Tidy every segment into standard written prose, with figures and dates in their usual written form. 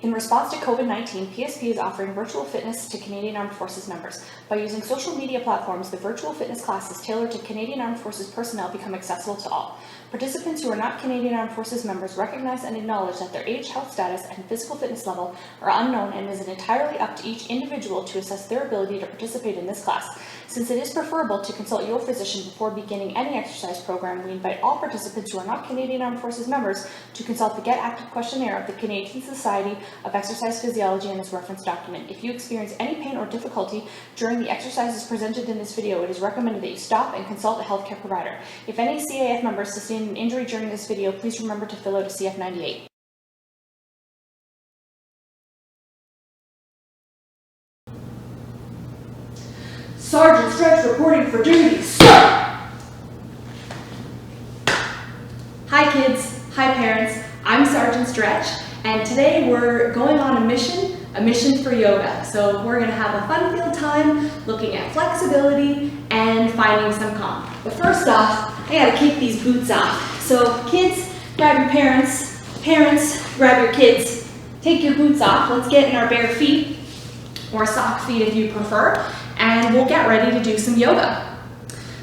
In response to COVID-19, PSP is offering virtual fitness to Canadian Armed Forces members. By using social media platforms, the virtual fitness classes tailored to Canadian Armed Forces personnel become accessible to all. Participants who are not Canadian Armed Forces members recognize and acknowledge that their age, health status, and physical fitness level are unknown, and it is entirely up to each individual to assess their ability to participate in this class. Since it is preferable to consult your physician before beginning any exercise program, we invite all participants who are not Canadian Armed Forces members to consult the Get Active questionnaire of the Canadian Society of Exercise Physiology and its reference document. If you experience any pain or difficulty during the exercises presented in this video, it is recommended that you stop and consult a healthcare provider. If any CAF members sustain an injury during this video, please remember to fill out a CF98. Sergeant Stretch reporting for duty, sir! Hi kids, hi parents, I'm Sergeant Stretch, and today we're going on a mission for yoga. So we're gonna have a fun-filled time looking at flexibility and finding some calm. But first off, I gotta kick these boots off. So kids, grab your parents, grab your kids, take your boots off. Let's get in our bare feet, or sock feet if you prefer, and we'll get ready to do some yoga.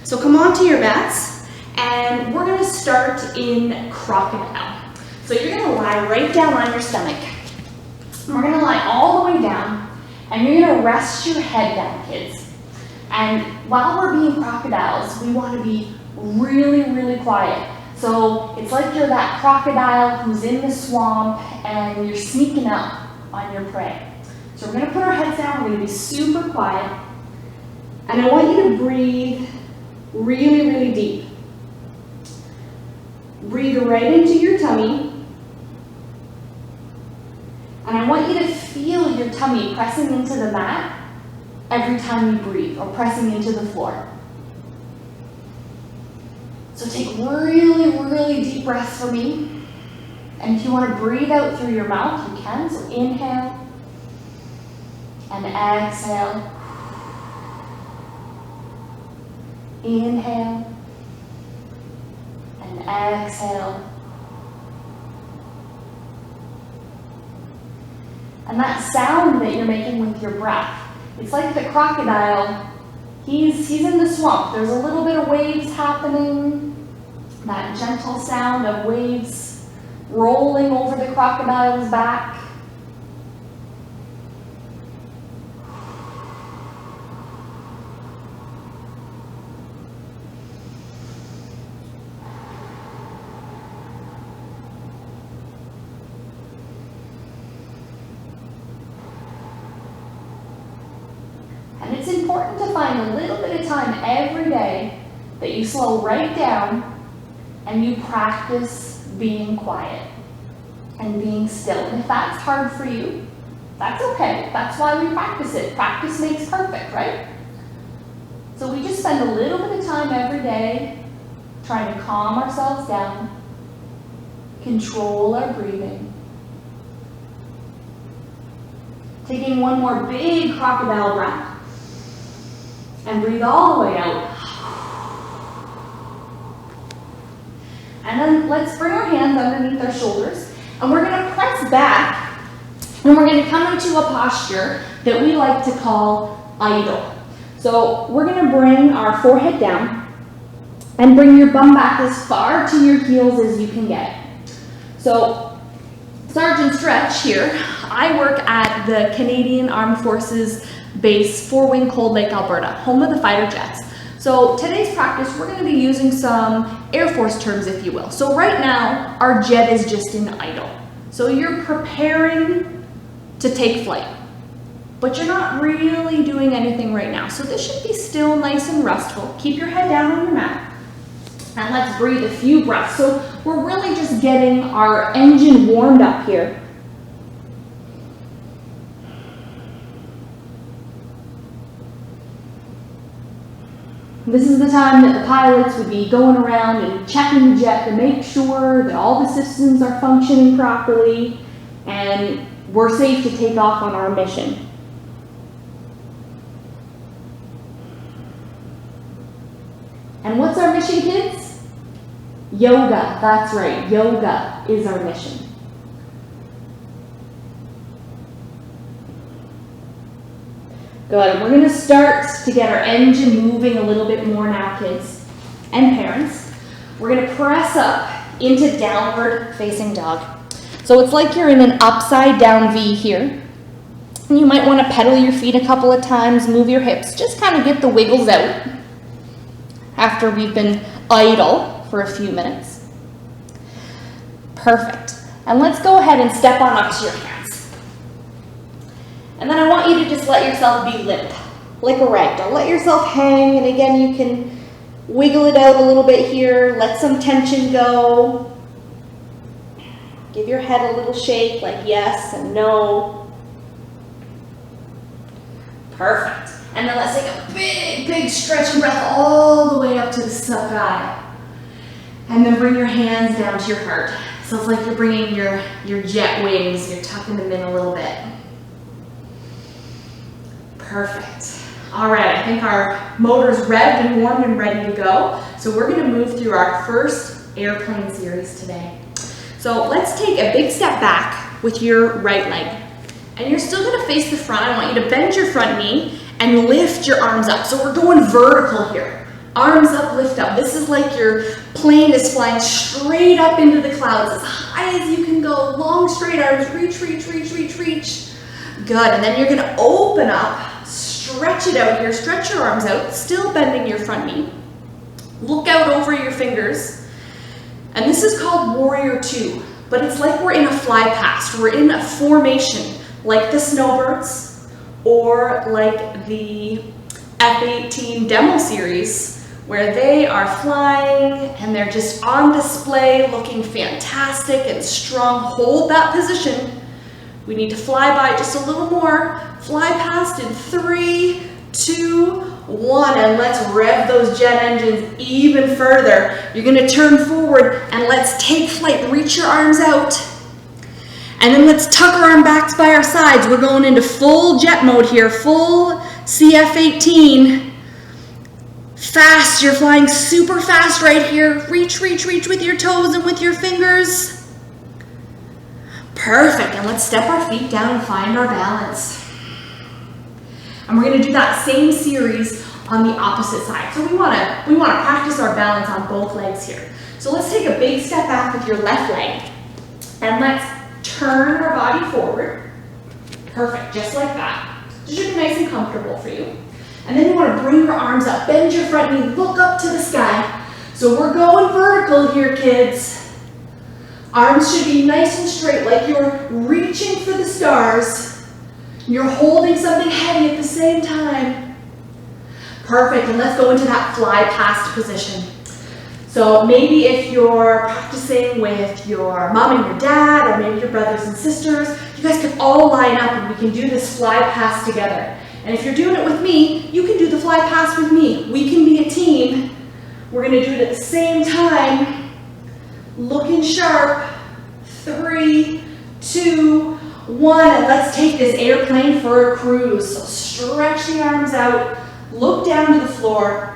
So come on to your mats, and we're gonna start in crocodile. So you're gonna lie right down on your stomach. We're gonna lie all the way down, and you're gonna rest your head down, kids. And while we're being crocodiles, we wanna be really, really quiet. So it's like you're that crocodile who's in the swamp and you're sneaking up on your prey. So we're gonna put our heads down, we're gonna be super quiet. And I want you to breathe really, really deep. Breathe right into your tummy. And I want you to feel your tummy pressing into the mat every time you breathe, or pressing into the floor. So take really, really deep breaths for me. And if you want to breathe out through your mouth, you can. So inhale and exhale. Inhale and exhale. And that sound that you're making with your breath, it's like the crocodile, he's in the swamp. There's a little bit of waves happening, that gentle sound of waves rolling over the crocodile's back. And it's important to find a little bit of time every day that you slow right down and you practice being quiet and being still. And if that's hard for you, that's okay. That's why we practice it. Practice makes perfect, right? So we just spend a little bit of time every day trying to calm ourselves down, control our breathing. Taking one more big crocodile breath. And breathe all the way out. And then let's bring our hands underneath our shoulders, and we're going to press back, and we're going to come into a posture that we like to call idle. So we're going to bring our forehead down and bring your bum back as far to your heels as you can get. So Sergeant Stretch here, I work at the Canadian Armed Forces Base 4 Wing Cold Lake, Alberta, home of the fighter jets. So today's practice, we're going to be using some Air Force terms, if you will. So right now, our jet is just in idle. So you're preparing to take flight, but you're not really doing anything right now. So this should be still nice and restful. Keep your head down on your mat. And let's breathe a few breaths. So we're really just getting our engine warmed up here. This is the time that the pilots would be going around and checking the jet to make sure that all the systems are functioning properly and we're safe to take off on our mission. And what's our mission, kids? Yoga, that's right, yoga is our mission. Good. We're gonna start to get our engine moving a little bit more now, kids and parents. We're gonna press up into downward facing dog. So it's like you're in an upside down V here. And you might wanna pedal your feet a couple of times, move your hips, just kind of get the wiggles out after we've been idle for a few minutes. Perfect. And let's go ahead and step on up to your hands. And then I want you to just let yourself be limp, like a ragdoll. Let yourself hang, and again, you can wiggle it out a little bit here, let some tension go. Give your head a little shake, like yes and no. Perfect. And then let's take a big, big stretching breath all the way up to the sky. And then bring your hands down to your heart. So it's like you're bringing your jet wings, you're tucking them in a little bit. Perfect. All right, I think our motor's revved and warmed and ready to go. So we're gonna move through our first airplane series today. So let's take a big step back with your right leg. And you're still gonna face the front. I want you to bend your front knee and lift your arms up. So we're going vertical here. Arms up, lift up. This is like your plane is flying straight up into the clouds, as high as you can go. Long, straight arms, reach, reach, reach, reach, reach. Good, and then you're gonna open up, stretch it out here, stretch your arms out, still bending your front knee. Look out over your fingers. And this is called Warrior Two, but it's like we're in a fly past. We're in a formation, like the Snowbirds, or like the F-18 demo series, where they are flying and they're just on display looking fantastic and strong. Hold that position. We need to fly by just a little more. Fly past in 3, 2, 1, and let's rev those jet engines even further. You're gonna turn forward and let's take flight. Reach your arms out. And then let's tuck our arm backs by our sides. We're going into full jet mode here, full CF-18. Fast, you're flying super fast right here. Reach, reach, reach with your toes and with your fingers. Perfect, and let's step our feet down and find our balance. And we're gonna do that same series on the opposite side. So we wanna practice our balance on both legs here. So let's take a big step back with your left leg, and let's turn our body forward. Perfect, just like that. This should be nice and comfortable for you. And then you want to bring your arms up, bend your front knee, look up to the sky. So we're going vertical here, kids. Arms should be nice and straight, like you're reaching for the stars. You're holding something heavy at the same time. Perfect, and let's go into that fly past position. So maybe if you're practicing with your mom and your dad, or maybe your brothers and sisters, you guys could all line up and we can do this fly past together. And if you're doing it with me, you can do the fly past with me. We can be a team. We're gonna do it at the same time. Looking sharp. 3, 2, 1, and let's take this airplane for a cruise. So stretch the arms out, look down to the floor.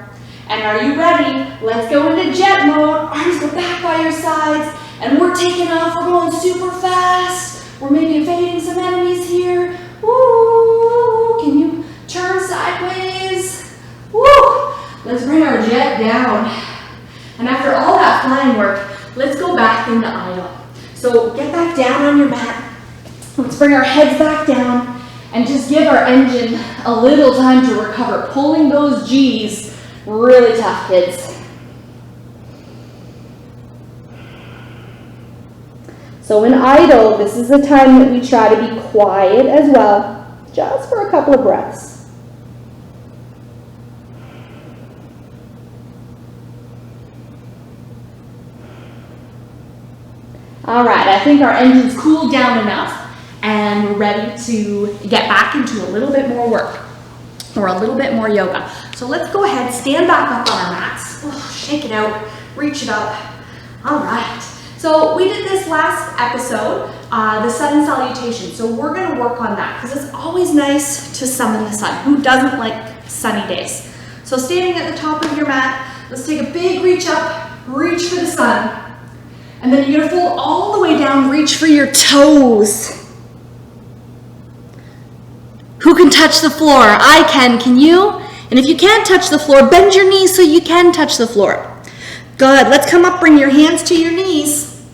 And are you ready? Let's go into jet mode. Arms go back by your sides, and we're taking off. We're going super fast. We're maybe evading some enemies here. Woo! Can you turn sideways? Woo! Let's bring our jet down. And after all that flying work, let's go back into idle. So get back down on your mat. Let's bring our heads back down and just give our engine a little time to recover. Pulling those G's, really tough, kids. So in idle, this is the time that we try to be quiet as well, just for a couple of breaths. All right, I think our engine's cooled down enough and we're ready to get back into a little bit more work or a little bit more yoga. So let's go ahead, stand back up on our mats. Oh, shake it out, reach it up. All right. So we did this last episode, the sun salutation. So we're gonna work on that because it's always nice to summon the sun. Who doesn't like sunny days? So standing at the top of your mat, let's take a big reach up, reach for the sun. And then you're gonna fold all the way down, reach for your toes. Who can touch the floor? I can you? And if you can't touch the floor, bend your knees so you can touch the floor. Good, let's come up, bring your hands to your knees.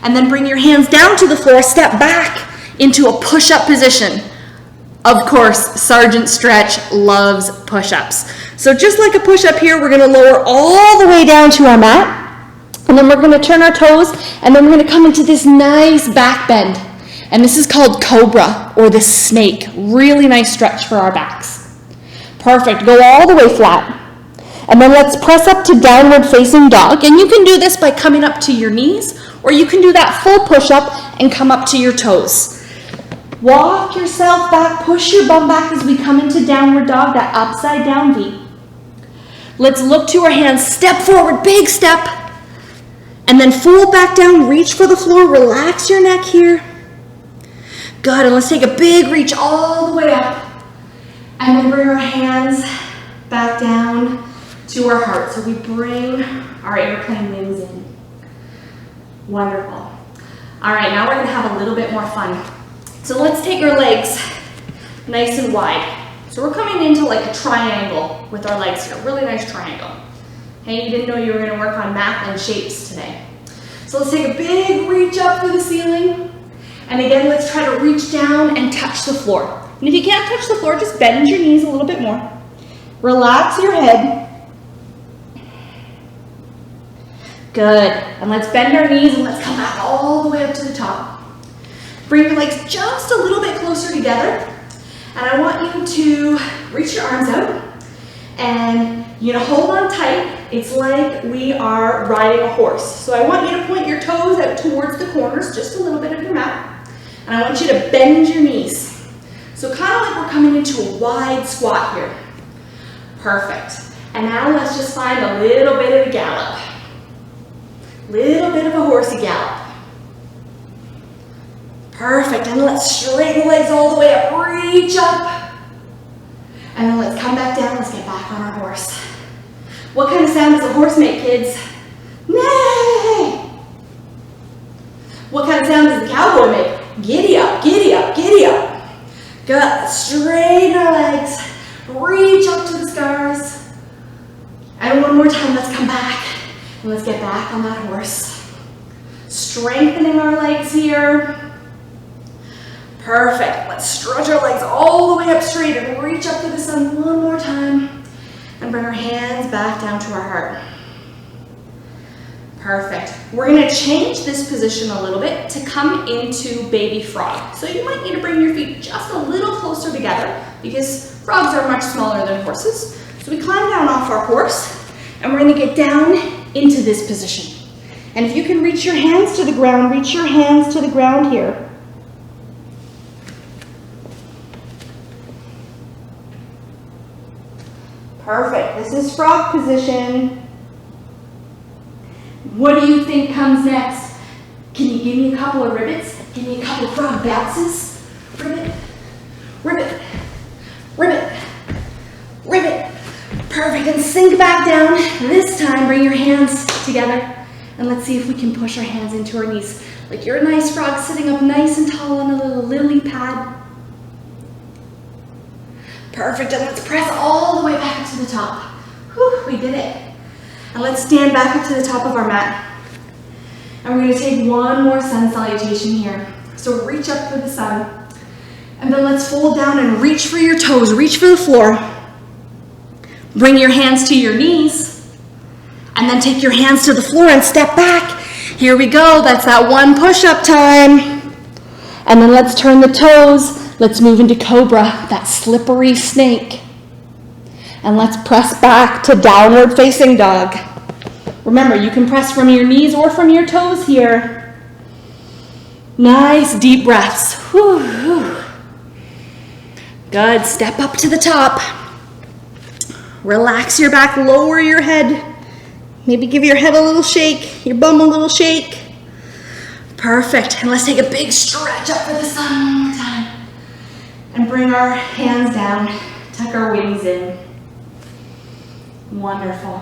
And then bring your hands down to the floor, step back into a push-up position. Of course, Sergeant Stretch loves push-ups. So just like a push-up here, we're gonna lower all the way down to our mat. And then we're gonna turn our toes, and then we're gonna come into this nice back bend. And this is called cobra, or the snake. Really nice stretch for our backs. Perfect, go all the way flat. And then let's press up to downward facing dog. And you can do this by coming up to your knees, or you can do that full push-up and come up to your toes. Walk yourself back, push your bum back as we come into downward dog, that upside down V. Let's look to our hands, step forward, big step. And then fold back down, reach for the floor, relax your neck here. Good, and let's take a big reach all the way up. And then bring our hands back down to our heart. So we bring our airplane wings in. Wonderful. All right, now we're gonna have a little bit more fun. So let's take our legs nice and wide. So we're coming into like a triangle with our legs here, really nice triangle. Hey, you didn't know you were gonna work on math and shapes today. So let's take a big reach up through the ceiling. And again, let's try to reach down and touch the floor. And if you can't touch the floor, just bend your knees a little bit more. Relax your head. Good, and let's bend our knees and let's come back all the way up to the top. Bring your legs just a little bit closer together. And I want you to reach your arms out and you're gonna hold on tight. It's like we are riding a horse. So I want you to point your toes out towards the corners, just a little bit of your mat. And I want you to bend your knees. So kind of like we're coming into a wide squat here. Perfect. And now let's just find a little bit of a gallop. Little bit of a horsey gallop. Perfect, and let's straighten the legs all the way up, reach up. And then let's come back down, let's get back on our horse. What kind of sound does a horse make, kids? Neigh! What kind of sound does the cowboy make? Giddy up, giddy up, giddy up. Good, let's straighten our legs, reach up to the stars. And one more time, let's come back. And let's get back on that horse. Strengthening our legs here. Perfect. Let's stretch our legs all the way up straight and reach up to the sun one more time. And bring our hands back down to our heart. Perfect. We're going to change this position a little bit to come into baby frog. So you might need to bring your feet just a little closer together because frogs are much smaller than horses. So we climb down off our horse and we're going to get down into this position. And if you can reach your hands to the ground, reach your hands to the ground here. Perfect. This is frog position. What do you think comes next? Can you give me a couple of ribbits? Give me a couple of frog bounces. Ribbit, ribbit, ribbit, ribbit. Perfect. And sink back down. This time, bring your hands together. And let's see if we can push our hands into our knees. Like you're a nice frog sitting up nice and tall on a little lily pad. Perfect, and let's press all the way back up to the top. Whew, we did it. And let's stand back up to the top of our mat. And we're gonna take one more sun salutation here. So reach up for the sun. And then let's fold down and reach for your toes, reach for the floor. Bring your hands to your knees. And then take your hands to the floor and step back. Here we go, that's that one push-up time. And then let's turn the toes. Let's move into cobra, that slippery snake. And let's press back to downward facing dog. Remember, you can press from your knees or from your toes here. Nice deep breaths. Whew, whew. Good, step up to the top. Relax your back, lower your head. Maybe give your head a little shake, your bum a little shake. Perfect, and let's take a big stretch up for the sun one more time. And bring our hands down, tuck our wings in. Wonderful.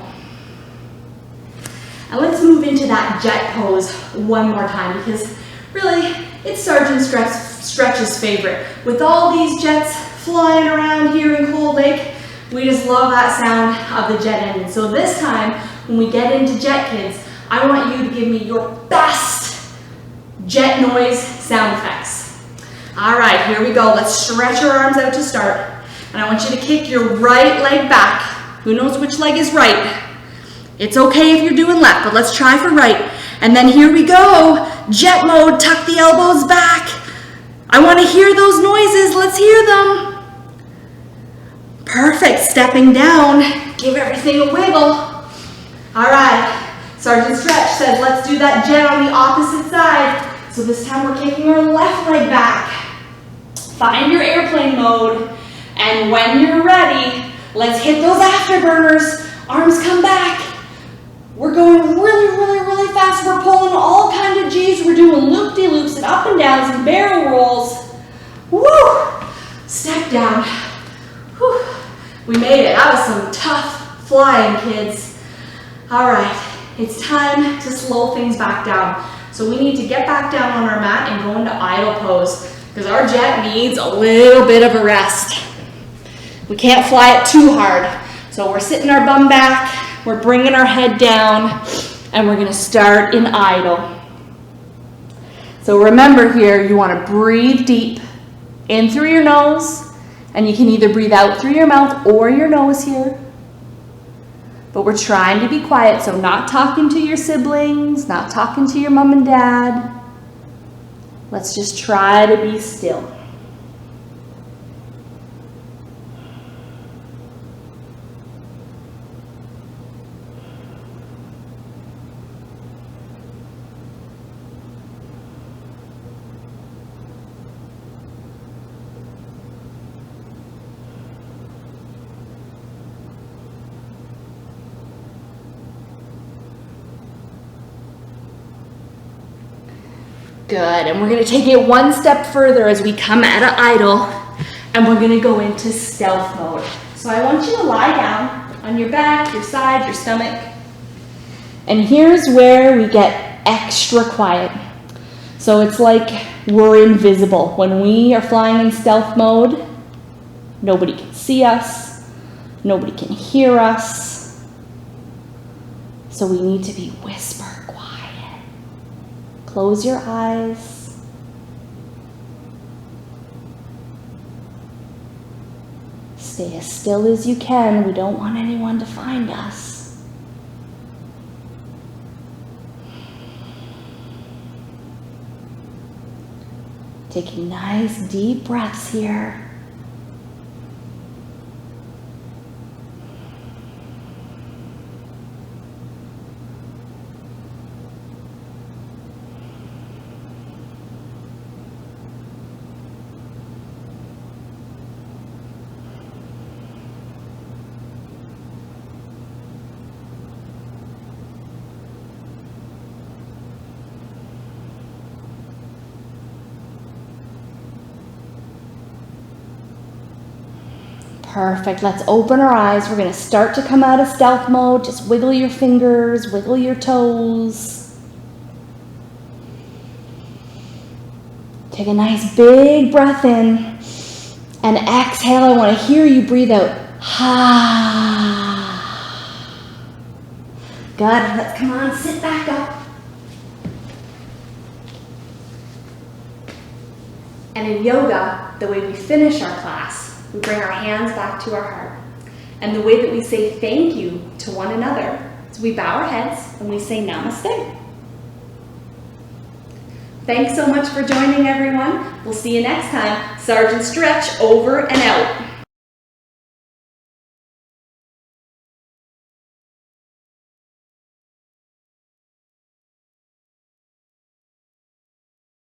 And let's move into that jet pose one more time because really it's Sergeant Stretch's favorite. With all these jets flying around here in Cold Lake. We just love that sound of the jet engine. So this time, when we get into jet, kids, I want you to give me your best jet noise sound effects. All right, here we go. Let's stretch our arms out to start. And I want you to kick your right leg back. Who knows which leg is right? It's okay if you're doing left, but let's try for right. And then here we go. Jet mode, tuck the elbows back. I want to hear those noises. Let's hear them. Perfect. Stepping down. Give everything a wiggle. All right. Sergeant Stretch says let's do that jet on the opposite side. So this time we're kicking our left leg back. Find your airplane mode. And when you're ready, let's hit those afterburners. Arms come back. We're going really fast. We're pulling all kinds of G's. We're doing loop-de-loops and up and downs and barrel rolls. Woo! Step down. Whew. We made it. That was some tough flying, kids. All right, it's time to slow things back down. So we need to get back down on our mat and go into idle pose because our jet needs a little bit of a rest. We can't fly it too hard. So we're sitting our bum back, we're bringing our head down, and we're gonna start in idle. So remember here, you wanna breathe deep in through your nose, and you can either breathe out through your mouth or your nose here. But we're trying to be quiet, so not talking to your siblings, not talking to your mom and dad. Let's just try to be still. Good, and we're gonna take it one step further as we come out of idle, and we're gonna go into stealth mode. So I want you to lie down on your back, your side, your stomach. And here's where we get extra quiet. So it's like we're invisible. When we are flying in stealth mode, nobody can see us, nobody can hear us. So we need to be whisper quiet. Close your eyes. Stay as still as you can. We don't want anyone to find us. Taking nice deep breaths here. Perfect. Let's open our eyes. We're going to start to come out of stealth mode. Just wiggle your fingers, wiggle your toes. Take a nice big breath in. And exhale. I want to hear you breathe out. Good. Let's come on, sit back up. And in yoga, the way we finish our class, we bring our hands back to our heart. And the way that we say thank you to one another is we bow our heads and we say namaste. Thanks so much for joining, everyone. We'll see you next time. Sergeant Stretch over and out.